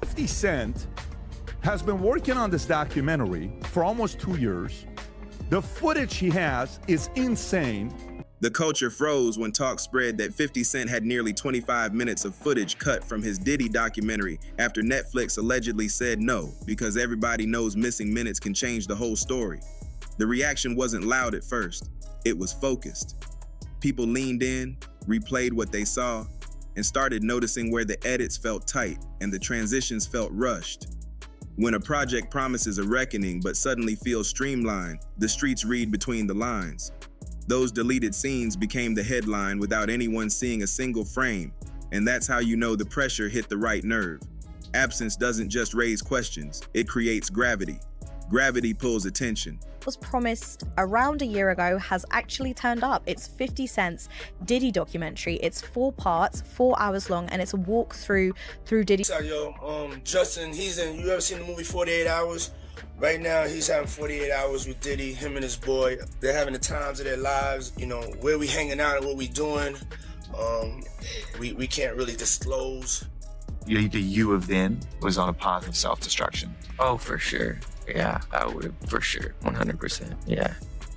50 Cent has been working on this documentary for almost 2 years. The footage he has is insane. The culture froze when talk spread that 50 Cent had nearly 25 minutes of footage cut from his Diddy documentary after Netflix allegedly said no, because everybody knows missing minutes can change the whole story. The reaction wasn't loud at first, it was focused. People leaned in, replayed what they saw, and started noticing where the edits felt tight and the transitions felt rushed. When a project promises a reckoning but suddenly feels streamlined, the streets read between the lines. Those deleted scenes became the headline without anyone seeing a single frame, and that's how you know the pressure hit the right nerve. Absence doesn't just raise questions, it creates gravity. Gravity pulls attention. Was promised around a year ago has actually turned up. It's 50 Cent's Diddy documentary. It's 4 parts, 4 hours long, and it's a walk through Diddy. So, Justin, you ever seen the movie 48 Hours? Right now, he's having 48 hours with Diddy, him and his boy. They're having the times of their lives, where we hanging out and what we doing. We can't really disclose. The you of then was on a path of self-destruction. Oh, for sure. Yeah, I would have, for sure, 100%. Yeah,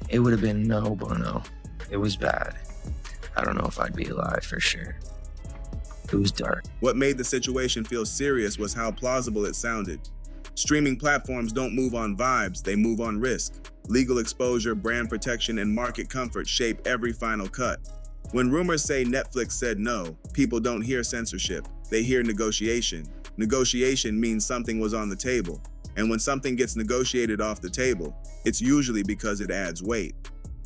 it would have been no bueno. It was bad. I don't know if I'd be alive for sure. It was dark. What made the situation feel serious was how plausible it sounded. Streaming platforms don't move on vibes, they move on risk. Legal exposure, brand protection, and market comfort shape every final cut. When rumors say Netflix said no, people don't hear censorship, they hear negotiation. Negotiation means something was on the table. And when something gets negotiated off the table, it's usually because it adds weight.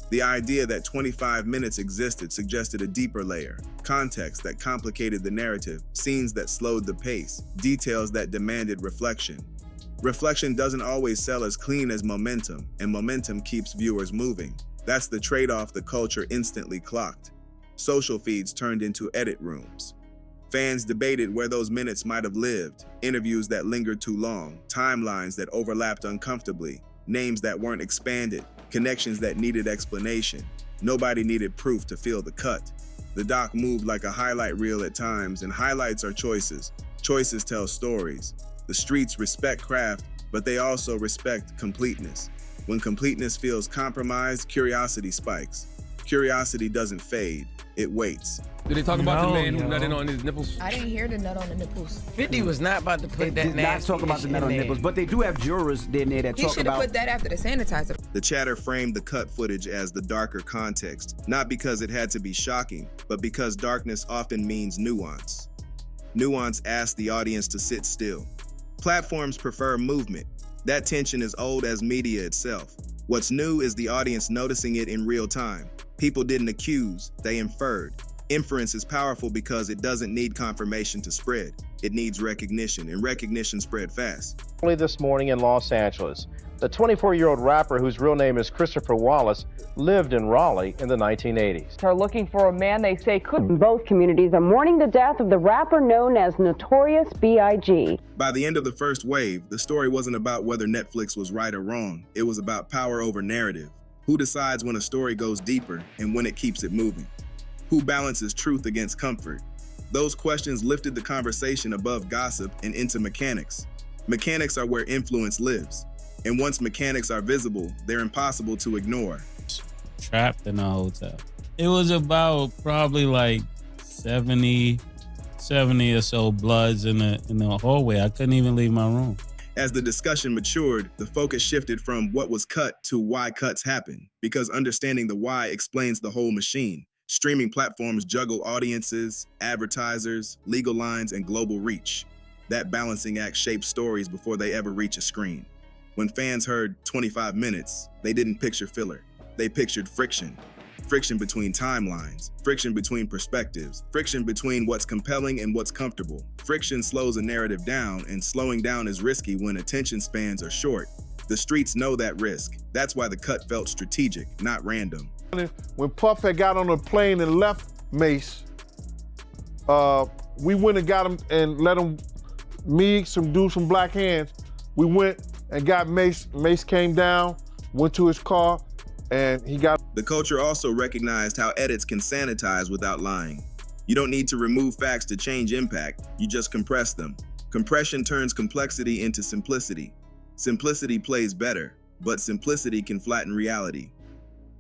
The idea that 25 minutes existed suggested a deeper layer, context that complicated the narrative, scenes that slowed the pace, details that demanded reflection. Reflection doesn't always sell as clean as momentum, and momentum keeps viewers moving. That's the trade-off the culture instantly clocked. Social feeds turned into edit rooms. Fans debated where those minutes might have lived, interviews that lingered too long, timelines that overlapped uncomfortably, names that weren't expanded, connections that needed explanation. Nobody needed proof to feel the cut. The doc moved like a highlight reel at times, and highlights are choices. Choices tell stories. The streets respect craft, but they also respect completeness. When completeness feels compromised, curiosity spikes. Curiosity doesn't fade, it waits. Did they talk about the man who nutted on his nipples? I didn't hear the nut on the nipples. 50 was not about to put that nasty. Not talk about the nut on the nipples, but they do have jurors in there that He talk should have about. put that after the sanitizer. The chatter framed the cut footage as the darker context, not because it had to be shocking, but because darkness often means nuance. Nuance asks the audience to sit still. Platforms prefer movement. That tension is old as media itself. What's new is the audience noticing it in real time. People didn't accuse, they inferred. Inference is powerful because it doesn't need confirmation to spread. It needs recognition, and recognition spread fast. Early this morning in Los Angeles, the 24-year-old rapper whose real name is Christopher Wallace lived in Raleigh in the 1980s. Are looking for a man they say could. Both communities are mourning the death of the rapper known as Notorious B.I.G. By the end of the first wave, the story wasn't about whether Netflix was right or wrong. It was about power over narrative. Who decides when a story goes deeper and when it keeps it moving? Who balances truth against comfort? Those questions lifted the conversation above gossip and into mechanics. Mechanics are where influence lives. And once mechanics are visible, they're impossible to ignore. Trapped in a hotel. It was about probably like 70 or so bloods in the hallway. I couldn't even leave my room. As the discussion matured, the focus shifted from what was cut to why cuts happen, because understanding the why explains the whole machine. Streaming platforms juggle audiences, advertisers, legal lines, and global reach. That balancing act shapes stories before they ever reach a screen. When fans heard 25 minutes, they didn't picture filler. They pictured friction. Friction between timelines, friction between perspectives, friction between what's compelling and what's comfortable. Friction slows a narrative down, and slowing down is risky when attention spans are short. The streets know that risk. That's why the cut felt strategic, not random. When Puff had got on a plane and left Mace, we went and got him and let him, some dudes from Black Hands, we went and got Mace. Mace came down, went to his car, and he got... The culture also recognized how edits can sanitize without lying. You don't need to remove facts to change impact, you just compress them. Compression turns complexity into simplicity. Simplicity plays better, but simplicity can flatten reality.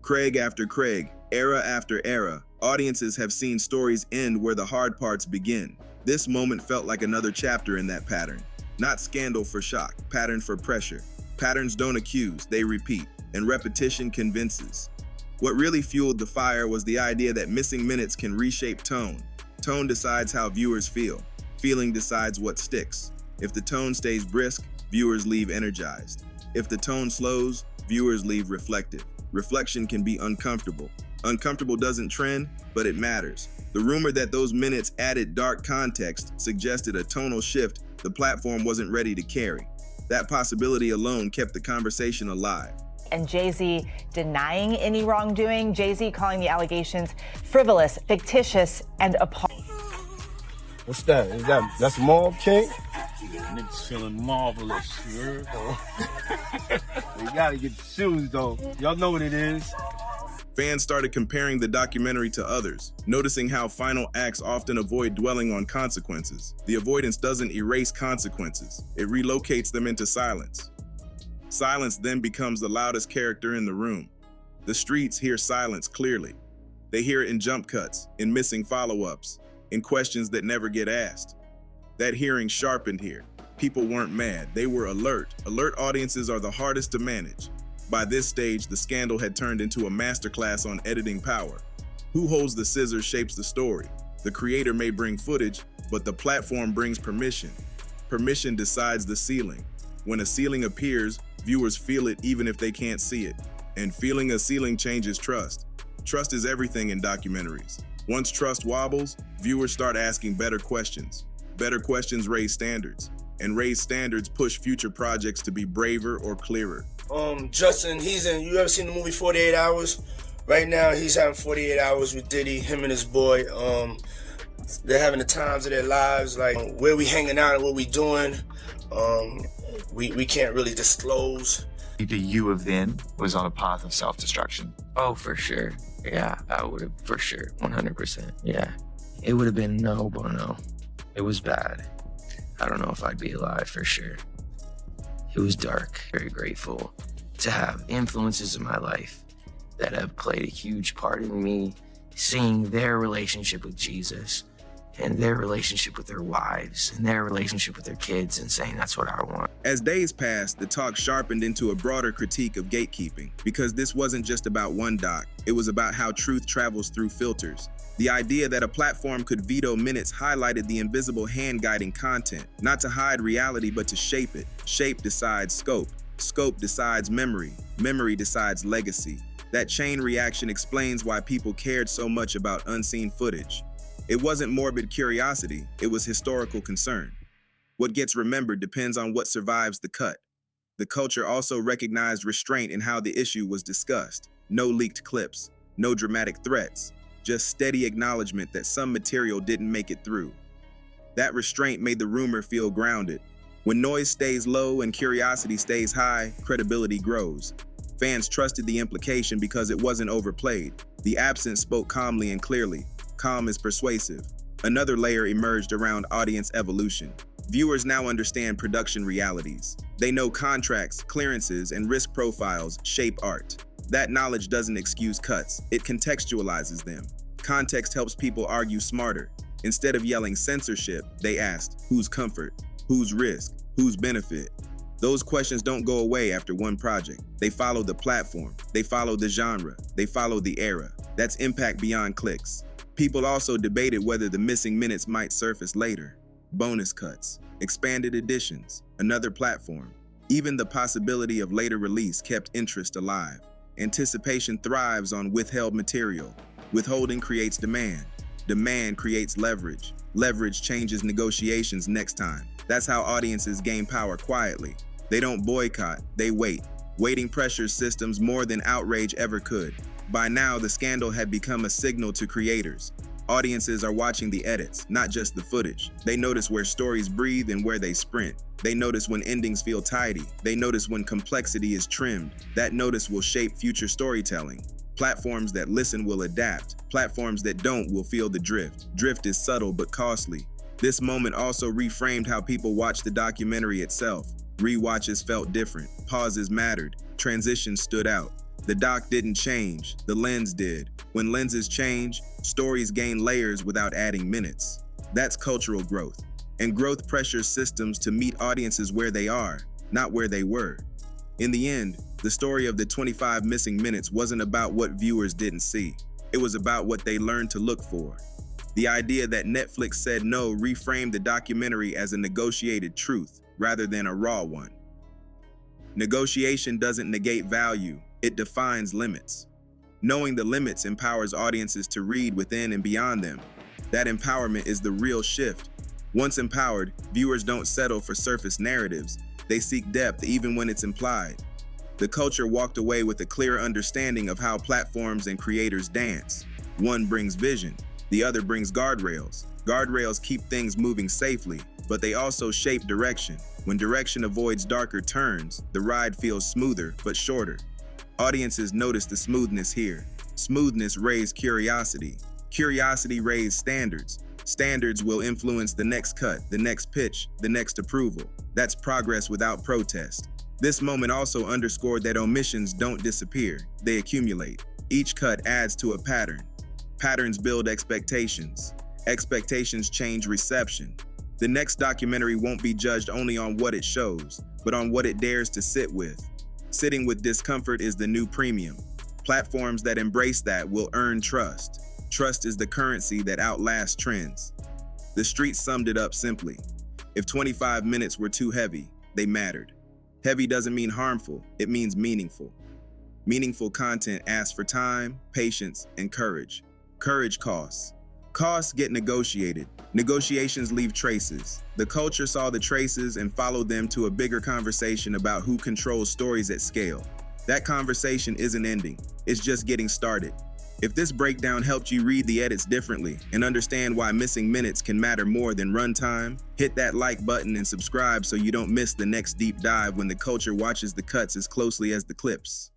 Craig after Craig, era after era, audiences have seen stories end where the hard parts begin. This moment felt like another chapter in that pattern. Not scandal for shock, pattern for pressure. Patterns don't accuse, they repeat, and repetition convinces. What really fueled the fire was the idea that missing minutes can reshape tone. Tone decides how viewers feel. Feeling decides what sticks. If the tone stays brisk, viewers leave energized. If the tone slows, viewers leave reflective. Reflection can be uncomfortable. Uncomfortable doesn't trend, but it matters. The rumor that those minutes added dark context suggested a tonal shift the platform wasn't ready to carry. That possibility alone kept the conversation alive. And Jay-Z denying any wrongdoing, Jay-Z calling the allegations frivolous, fictitious, and appalling. What's that? That's Mob King? Niggas feeling marvelous, you heard? You gotta get the shoes though. Y'all know what it is. Fans started comparing the documentary to others, noticing how final acts often avoid dwelling on consequences. The avoidance doesn't erase consequences, it relocates them into silence. Silence then becomes the loudest character in the room. The streets hear silence clearly. They hear it in jump cuts, in missing follow-ups, in questions that never get asked. That hearing sharpened here. People weren't mad, they were alert. Alert audiences are the hardest to manage. By this stage, the scandal had turned into a masterclass on editing power. Who holds the scissors shapes the story. The creator may bring footage, but the platform brings permission. Permission decides the ceiling. When a ceiling appears, viewers feel it even if they can't see it. And feeling a ceiling changes trust. Trust is everything in documentaries. Once trust wobbles, viewers start asking better questions. Better questions raise standards, and raised standards push future projects to be braver or clearer. Justin, you ever seen the movie 48 Hours? Right now, he's having 48 hours with Diddy, him and his boy. They're having the times of their lives, like where we hanging out and what we doing. We can't really disclose. The you of then was on a path of self-destruction. Oh, for sure. Yeah, I would have, for sure, 100%. Yeah. It would have been no bueno. It was bad. I don't know if I'd be alive, for sure. It was dark. Very grateful to have influences in my life that have played a huge part in me seeing their relationship with Jesus and their relationship with their wives and their relationship with their kids and saying that's what I want. As days passed, the talk sharpened into a broader critique of gatekeeping, because this wasn't just about one doc, it was about how truth travels through filters. The idea that a platform could veto minutes highlighted the invisible hand guiding content, not to hide reality but to shape it. Shape decides scope. Scope decides memory. Memory decides legacy. That chain reaction explains why people cared so much about unseen footage. It wasn't morbid curiosity, it was historical concern. What gets remembered depends on what survives the cut. The culture also recognized restraint in how the issue was discussed. No leaked clips, no dramatic threats, just steady acknowledgement that some material didn't make it through. That restraint made the rumor feel grounded. When noise stays low and curiosity stays high, credibility grows. Fans trusted the implication because it wasn't overplayed. The absence spoke calmly and clearly. Calm is persuasive. Another layer emerged around audience evolution. Viewers now understand production realities. They know contracts, clearances, and risk profiles shape art. That knowledge doesn't excuse cuts, it contextualizes them. Context helps people argue smarter. Instead of yelling censorship, they asked, whose comfort? Whose risk? Whose benefit? Those questions don't go away after one project. They follow the platform, they follow the genre, they follow the era. That's impact beyond clicks. People also debated whether the missing minutes might surface later. Bonus cuts, expanded editions, another platform. Even the possibility of later release kept interest alive. Anticipation thrives on withheld material. Withholding creates demand. Demand creates leverage. Leverage changes negotiations next time. That's how audiences gain power quietly. They don't boycott, they wait. Waiting pressures systems more than outrage ever could. By now, the scandal had become a signal to creators. Audiences are watching the edits, not just the footage. They notice where stories breathe and where they sprint. They notice when endings feel tidy. They notice when complexity is trimmed. That notice will shape future storytelling. Platforms that listen will adapt. Platforms that don't will feel the drift. Drift is subtle but costly. This moment also reframed how people watched the documentary itself. Rewatches felt different, pauses mattered, transitions stood out. The doc didn't change, the lens did. When lenses change, stories gain layers without adding minutes. That's cultural growth. And growth pressures systems to meet audiences where they are, not where they were. In the end, the story of the 25 missing minutes wasn't about what viewers didn't see. It was about what they learned to look for. The idea that Netflix said no reframed the documentary as a negotiated truth rather than a raw one. Negotiation doesn't negate value, it defines limits. Knowing the limits empowers audiences to read within and beyond them. That empowerment is the real shift. Once empowered, viewers don't settle for surface narratives. They seek depth even when it's implied. The culture walked away with a clear understanding of how platforms and creators dance. One brings vision, the other brings guardrails. Guardrails keep things moving safely, but they also shape direction. When direction avoids darker turns, the ride feels smoother but shorter. Audiences notice the smoothness here. Smoothness raised curiosity. Curiosity raised standards. Standards will influence the next cut, the next pitch, the next approval. That's progress without protest. This moment also underscored that omissions don't disappear, they accumulate. Each cut adds to a pattern. Patterns build expectations. Expectations change reception. The next documentary won't be judged only on what it shows, but on what it dares to sit with. Sitting with discomfort is the new premium. Platforms that embrace that will earn trust. Trust is the currency that outlasts trends. The streets summed it up simply. If 25 minutes were too heavy, they mattered. Heavy doesn't mean harmful, it means meaningful. Meaningful content asks for time, patience, and courage. Courage costs. Costs get negotiated. Negotiations leave traces. The culture saw the traces and followed them to a bigger conversation about who controls stories at scale. That conversation isn't ending, it's just getting started. If this breakdown helped you read the edits differently and understand why missing minutes can matter more than runtime, hit that like button and subscribe so you don't miss the next deep dive when the culture watches the cuts as closely as the clips.